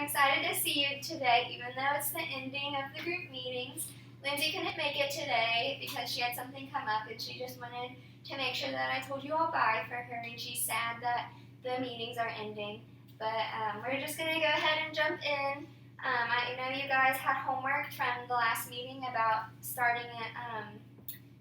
excited to see you today, even though it's the ending of the group meetings. Lindsey couldn't make it today because she had something come up and she just wanted to make sure that I told you all bye for her, and she's sad that the meetings are ending. But we're just going to go ahead and jump in. I know you guys had homework from the last meeting about starting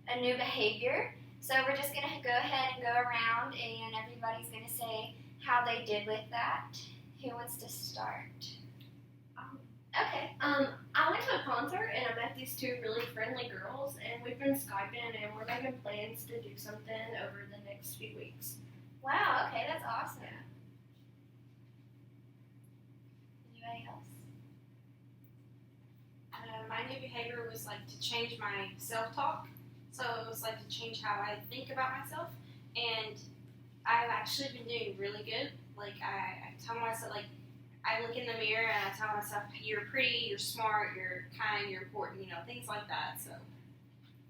a new behavior. So we're just going to go ahead and go around and everybody's going to say how they did with that. Who wants to start? Okay. I went to a concert and I met these two really friendly girls, and we've been Skyping and we're making plans to do something over the next few weeks. Wow, okay, that's awesome. Anybody else? My new behavior was like to change my self-talk. So it was like to change how I think about myself. And I've actually been doing really good. Like I tell myself, like I look in the mirror and I tell myself, you're pretty, you're smart, you're kind, you're important, things like that. So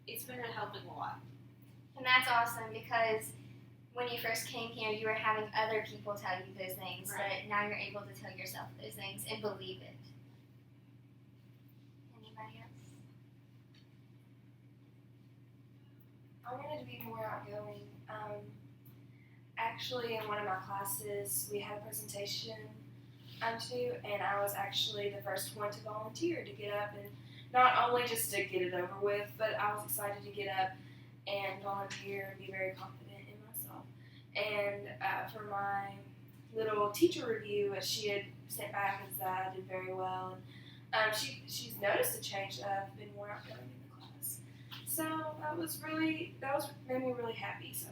it's been helping a lot. And that's awesome because when you first came here, you were having other people tell you those things, right. But now you're able to tell yourself those things and believe it. Anybody else? I wanted to be more outgoing. Actually, in one of my classes, we had a presentation to, and I was actually the first one to volunteer to get up and not only just to get it over with, but I was excited to get up and volunteer and be very confident in myself. And for my little teacher review, she had sent back is that I did very well. And she's noticed a change that I've been more outgoing in the class. So that made me really happy. So.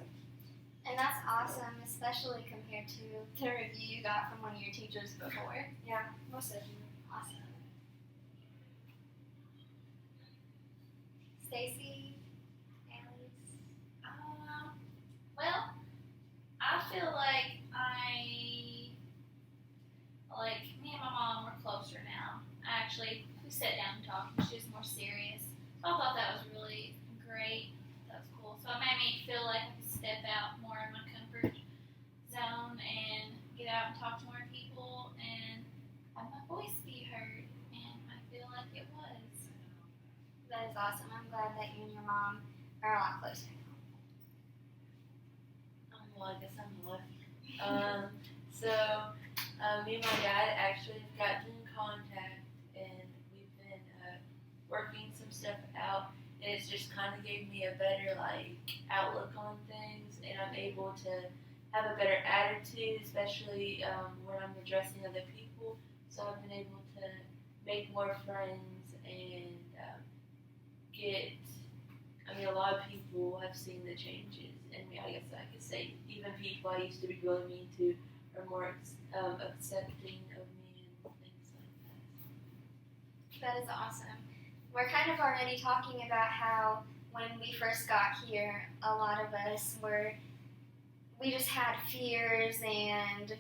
And that's awesome, especially compared to the review you got from one of your teachers before. Yeah, most definitely. Awesome. Stacy, Alice. Well, I feel like me and my mom were closer now. We sat down and talked, and she was more serious. So I thought that was really great. That was cool. So it made me feel like I could step out more in my comfort zone and get out and talk to more people and have my voice be heard. And I feel like it was. That is awesome. I'm glad that you and your mom are a lot closer. Well, I guess I'm lucky. Me and my dad actually have gotten in contact, and we've been working some stuff out, and it's just kind of gave me a better outlook on things, and I'm able to have a better attitude, especially when I'm addressing other people. So I've been able to make more friends and a lot of people have seen the changes in me. I guess I could say even people I used to be really mean to are more accepting of me and things like that. That is awesome. We're kind of already talking about how when we first got here, a lot of us we just had fears and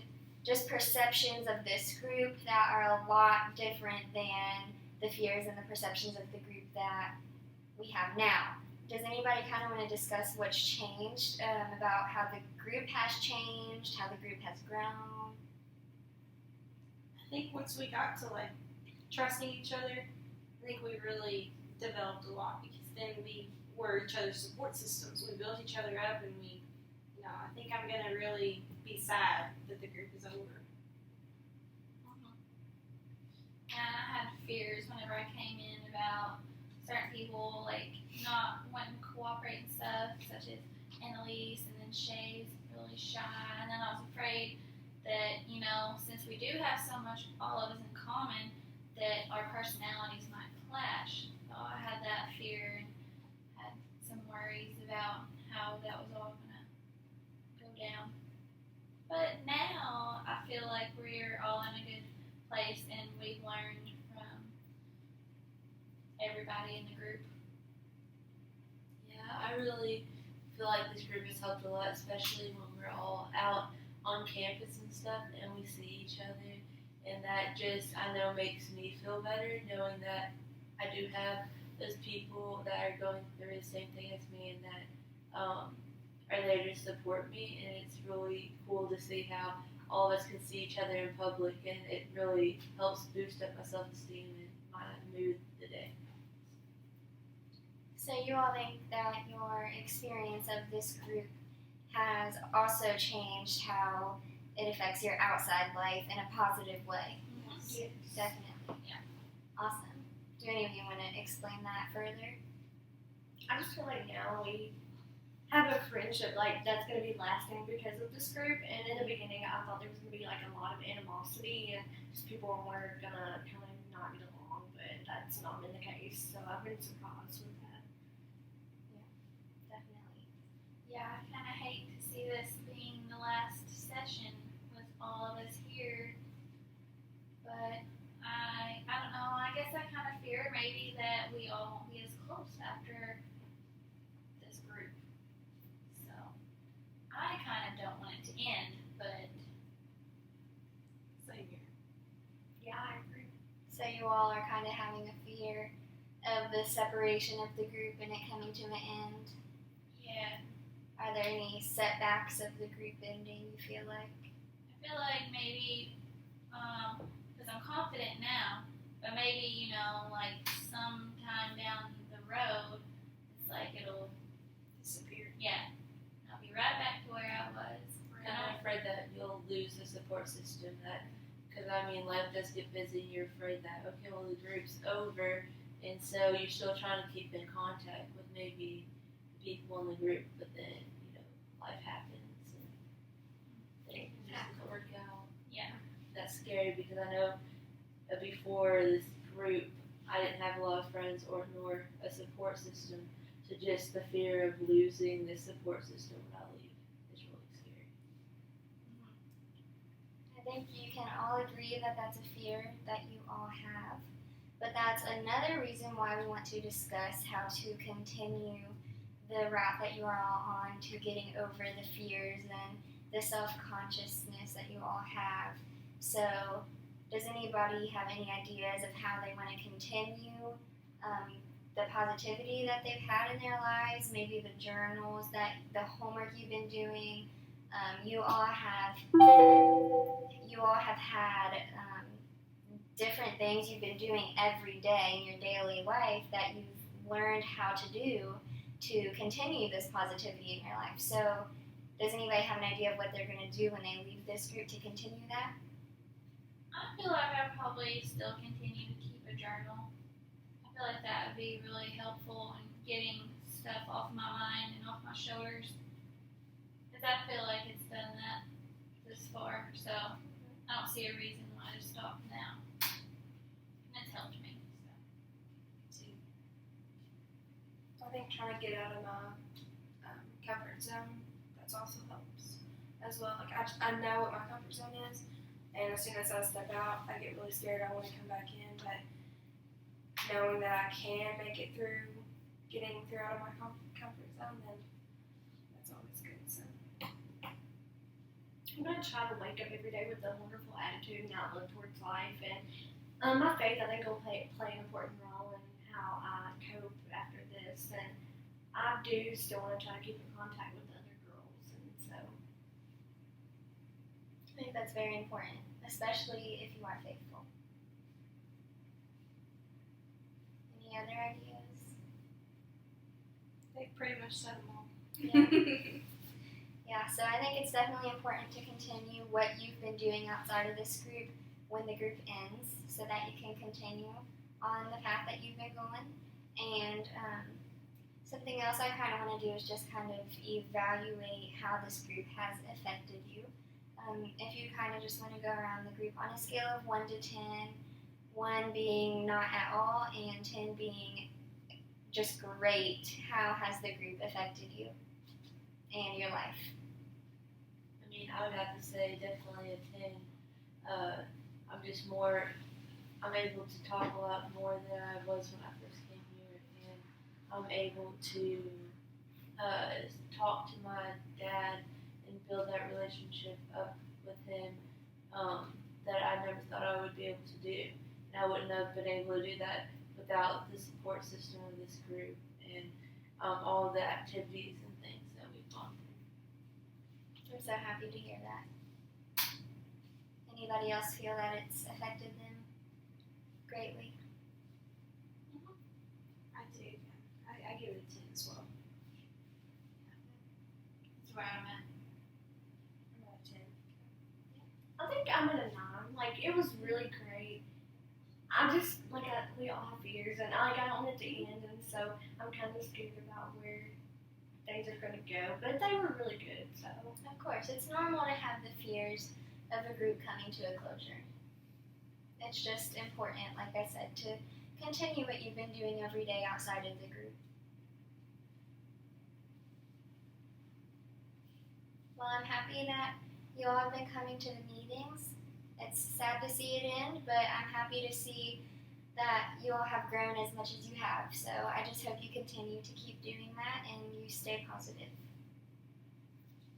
just perceptions of this group that are a lot different than the fears and the perceptions of the group that we have now. Does anybody kind of want to discuss what's changed about how the group has changed, how the group has grown? I think once we got to trusting each other, I think we really developed a lot because then we were each other's support systems. We built each other up, and I think I'm gonna really be sad that the group is over. And I had fears whenever I came in about certain people not wanting to cooperate and stuff, such as Annalise, and then Shay's really shy, and then I was afraid that, since we do have so much, all of us in common, that our personalities might clash. So I had that fear and had some worries about how that was all going to go down. But now I feel like we're all in a good place and we've learned from everybody in the group. Yeah, I really feel like this group has helped a lot, especially when we're all out on campus and stuff and we see each other, and that just, I know, makes me feel better knowing that I do have those people that are going through the same thing as me and that are there to support me, and it's really cool to see how all of us can see each other in public, and it really helps boost up my self-esteem and my mood the day. So you all think that your experience of this group has also changed how it affects your outside life in a positive way? Yes. Definitely. Yeah. Awesome. Do any of you want to explain that further? I just feel like now we have a friendship like that's gonna be lasting because of this group. And in the beginning, I thought there was gonna be like a lot of animosity and just people were gonna kind of not get along, but that's not been the case. So I've been surprised with that. Definitely. Yeah, I kind of hate to see this being the last session with all of us here, but I don't know. I guess I kind of fear maybe that we all won't be as close after this group. So I kind of don't want it to end, but Same here. Yeah, I agree. So you all are kind of having a fear of the separation of the group and it coming to an end. yeah, Are there any setbacks of the group ending you feel like? I feel like maybe, because I'm confident now, but maybe, like sometime down the road, it's like it'll Disappeared. Yeah, I'll be right back to where I was. And I'm afraid that you'll lose the support system because life does get busy. You're afraid that, okay, well, the group's over, and so you're still trying to keep in contact with maybe people in the group, but then, life happens and things just doesn't work out. Yeah. That's scary because I know before this group, I didn't have a lot of friends nor a support system. So just the fear of losing this support system when I leave is really scary. I think you can all agree that that's a fear that you all have. But that's another reason why we want to discuss how to continue the route that you are all on to getting over the fears and the self-consciousness that you all have. So, does anybody have any ideas of how they want to continue the positivity that they've had in their lives? Maybe the journals, the homework you've been doing. You all have had different things you've been doing every day in your daily life that you've learned how to do to continue this positivity in your life. So, does anybody have an idea of what they're going to do when they leave this group to continue that? I feel like I'd probably still continue to keep a journal. I feel like that would be really helpful in getting stuff off my mind and off my shoulders. Because I feel like it's done that this far, so I don't see a reason why to stop now. And it's helped me. I think trying to get out of my comfort zone, that's also helps as well. Like I know what my comfort zone is, and as soon as I step out, I get really scared. I want to come back in, but knowing that I can make it through, getting through out of my comfort zone, then that's always good. So I'm going to try to wake up every day with a wonderful attitude and outlook towards life. And my faith, I think, will play an important role in how I cope after this. And I do still want to try to keep in contact with other girls. And so I think that's very important, especially if you are faithful. Any other ideas? They pretty much said them all. Yeah. Yeah, so I think it's definitely important to continue what you've been doing outside of this group when the group ends so that you can continue on the path that you've been going. And something else I kind of want to do is just kind of evaluate how this group has affected you. If you kind of just want to go around the group on a scale of 1 to 10, 1 being not at all and 10 being just great, how has the group affected you and your life? I would have to say definitely a 10. I'm able to talk a lot more than I was when I first came here, and I'm able to talk to my dad and build that relationship up with him that I never thought I would be able to do. And I wouldn't have been able to do that without the support system of this group and all of the activities and things that we've gone through. I'm so happy to hear that. Anybody else feel that it's affected them greatly? I do. I give it a 10 as well. That's where I'm at. I'm at a 10. I think I'm at a 9. Like, it was really great. We all have fears, and I don't want it to end, and so I'm kind of scared about where things are going to go. But they were really good, so. Of course, it's normal to have the fears of a group coming to a closure. It's just important, like I said, to continue what you've been doing every day outside of the group. Well, I'm happy that you all have been coming to the meetings. It's sad to see it end, but I'm happy to see that you all have grown as much as you have. So I just hope you continue to keep doing that and you stay positive.